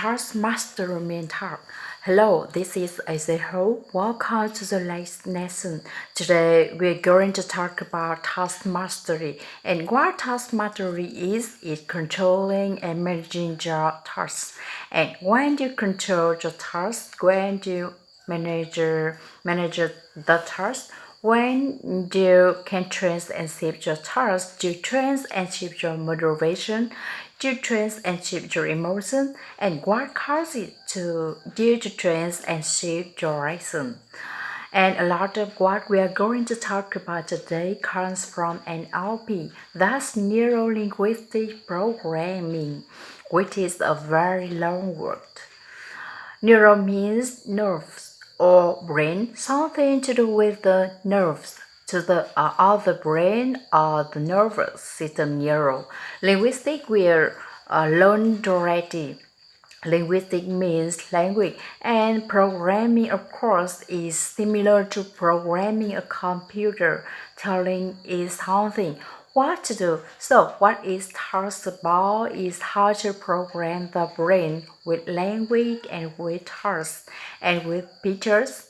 Taskmaster mentor. Hello, this is Azeho. Welcome to the latest lesson. Today we're going to talk about task mastery. And what task mastery is controlling and managing your tasks. And when you control your task, when you manage the task, when you can train and shape your task, you train and shape your motivation, you train and shape your emotion, and what causes you to train and shape your action. And a lot of what we are going to talk about today comes from NLP, that's neuro-linguistic programming, which is a very long word. Neuro means nerves or brain, something to do with the nerves to the of the brain or the nervous system. Neuro linguistic will learn already. Linguistic means language, and programming, of course, is similar to programming a computer, telling it something what to do. So, what is task about is how to program the brain with language and with tasks and with pictures.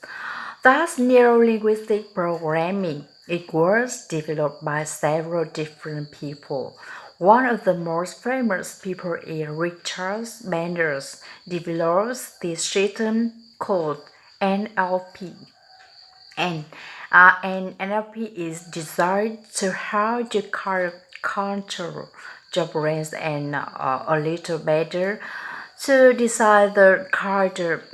That's neuro-linguistic programming. It was developed by several different people. One of the most famous people is Richard Banders, develops this system called NLP. And NLP is designed to help you control your brain and a little better to decide the character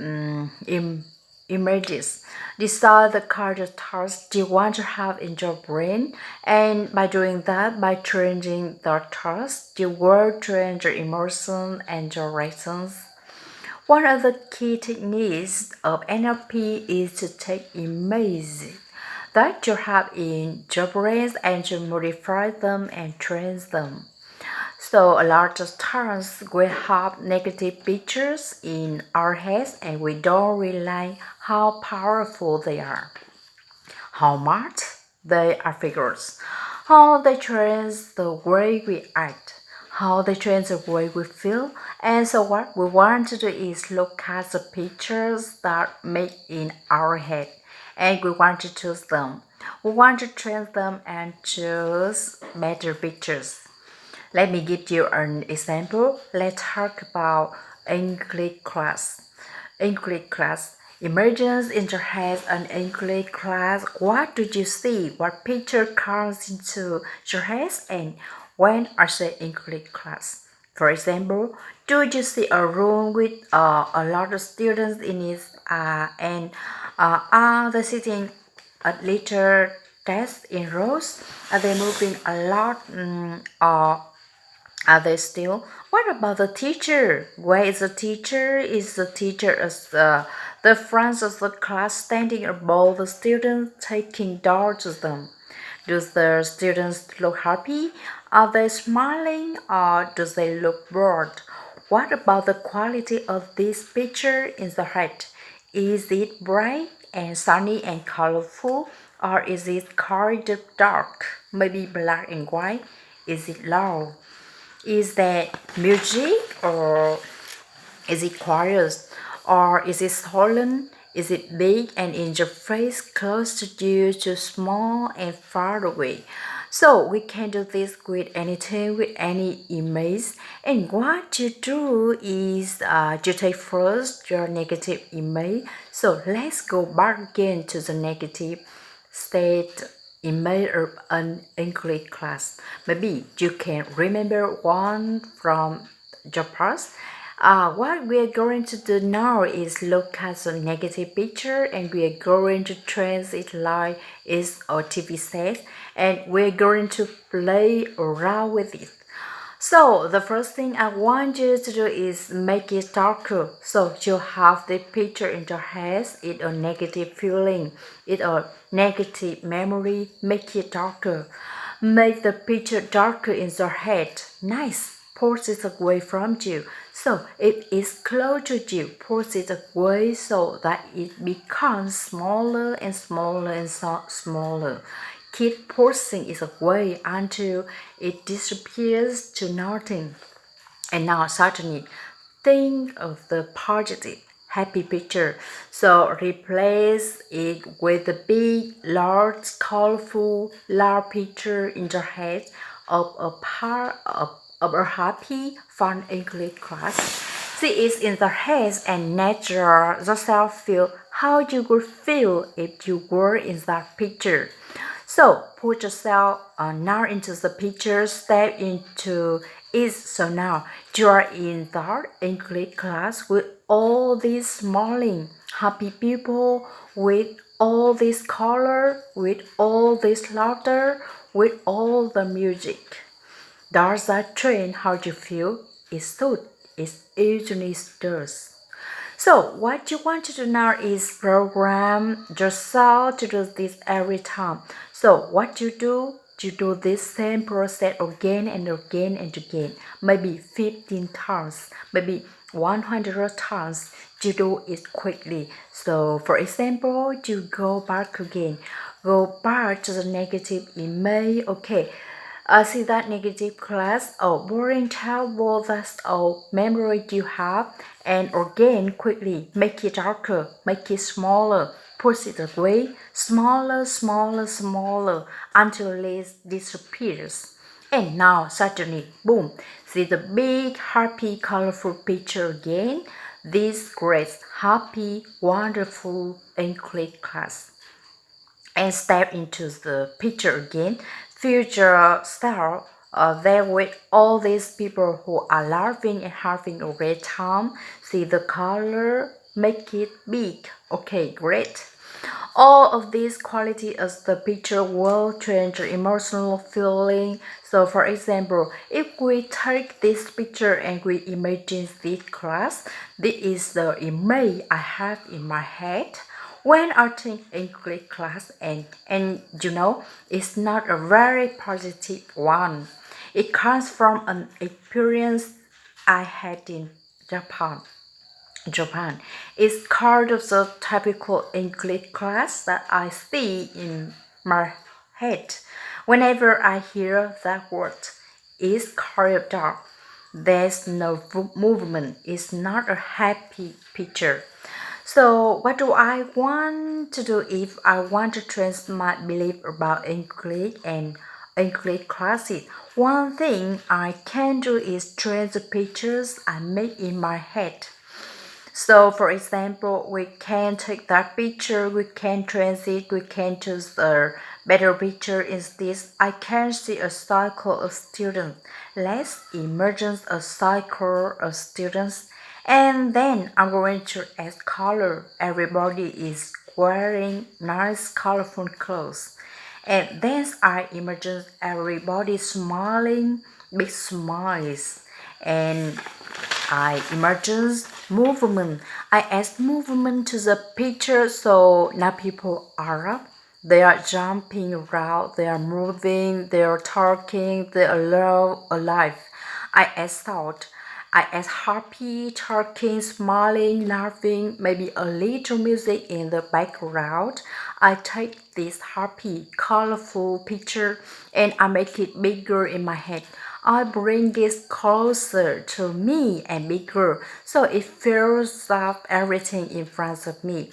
images. Decide the character tasks you want to have in your brain, and by doing that, by changing the task, you will change your emotions and your reactions. One of the key techniques of NLP is to take images that you have in your brain and to modify them and train them. So a lot of times we have negative pictures in our heads and we don't realize how powerful they are, how much they are figures, how they change the way we act, how they change the way we feel. And so what we want to do is look at the pictures that make in our head and we want to choose them. We want to train them and choose better pictures. Let me give you an example. Let's talk about English class. English class. Imagine in your head an English class. What do you see? What picture comes into your head? And when I say English class, for example, do you see a room with a lot of students in it and are they sitting at little desks in rows? Are they moving a lot or are they still? What about the teacher? Where is the teacher? Is the teacher as the front of the class standing above the students taking down to them? Do the students look happy? Are they smiling or do they look bored? What about the quality of this picture in the head? Is it bright and sunny and colorful, or is it kind of dark, maybe black and white? Is it loud? Is that music or is it quiet or is it solemn? Is it big and in your face, close to you, too small and far away? So we can do this with anything, with any image. And what you do is you take first your negative image. So let's go back again to the negative state image of an English class. Maybe you can remember one from your past. What we are going to do now is look at the negative picture and we are going to trace it like it's a TV set and we're going to play around with it. So the first thing I want you to do is make it darker. So you have the picture in your head, it's a negative feeling, it's a negative memory, make it darker. Make the picture darker in your head. Nice. Push it away from you. So it is close to you. Push it away so that it becomes smaller and smaller and smaller. Keep pushing it away until it disappears to nothing. And now suddenly think of the positive, happy picture. So replace it with a big, large, colorful, loud picture in your head of a happy, fun English class. See it in the head and nature yourself feel how you would feel if you were in that picture. So put yourself now into the picture, step into it. So now you are in the English class with all these smiling, happy people, with all this color, with all this laughter, with all the music. Does that change how you feel? It should. It usually does. So what you want to do now is program yourself to do this every time. So what you do this same process again and again and again, maybe 15 times, maybe 100 times. You do it quickly. So for example, you go back again, go back to the negative email. Okay, see that negative class, oh, boring, terrible, that's all memory you have, and again, quickly, make it darker, make it smaller, push it away, smaller, smaller, smaller, until it disappears. And now, suddenly, boom, see the big, happy, colorful picture again, this great, happy, wonderful English class, and step into the picture again. Future star there with all these people who are laughing and having a great time. See the color, make it big. Okay, great. All of these qualities as the picture will change the emotional feeling. So for example, if we take this picture and we imagine this class, this is the image I have in my head when I think English class, and it's not a very positive one. It comes from an experience I had in Japan. Japan is kind of the typical English class that I see in my head. Whenever I hear that word, it's kind of dark. There's no movement. It's not a happy picture. So what do I want to do if I want to change my belief about English and English classes? One thing I can do is change the pictures I make in my head. So for example, we can take that picture, we can transit, we can choose a better picture. Instead, I can see a cycle of students. Let's imagine a cycle of students. And then I'm going to add color. Everybody is wearing nice colorful clothes. And then I imagine everybody smiling, big smiles. And I imagine movement. I add movement to the picture, so now people are up. They are jumping around, they are moving, they are talking, they are alive. I add thought. I add happy, talking, smiling, laughing, maybe a little music in the background. I take this happy, colorful picture and I make it bigger in my head. I bring it closer to me and bigger so it fills up everything in front of me.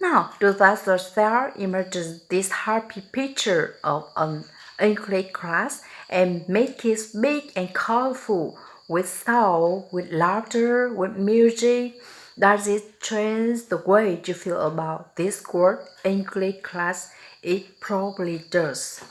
Now, do that yourself. Imagine this happy picture of an English class and make it big and colorful with sound, with laughter, with music. Does it change the way you feel about this word English class? It probably does.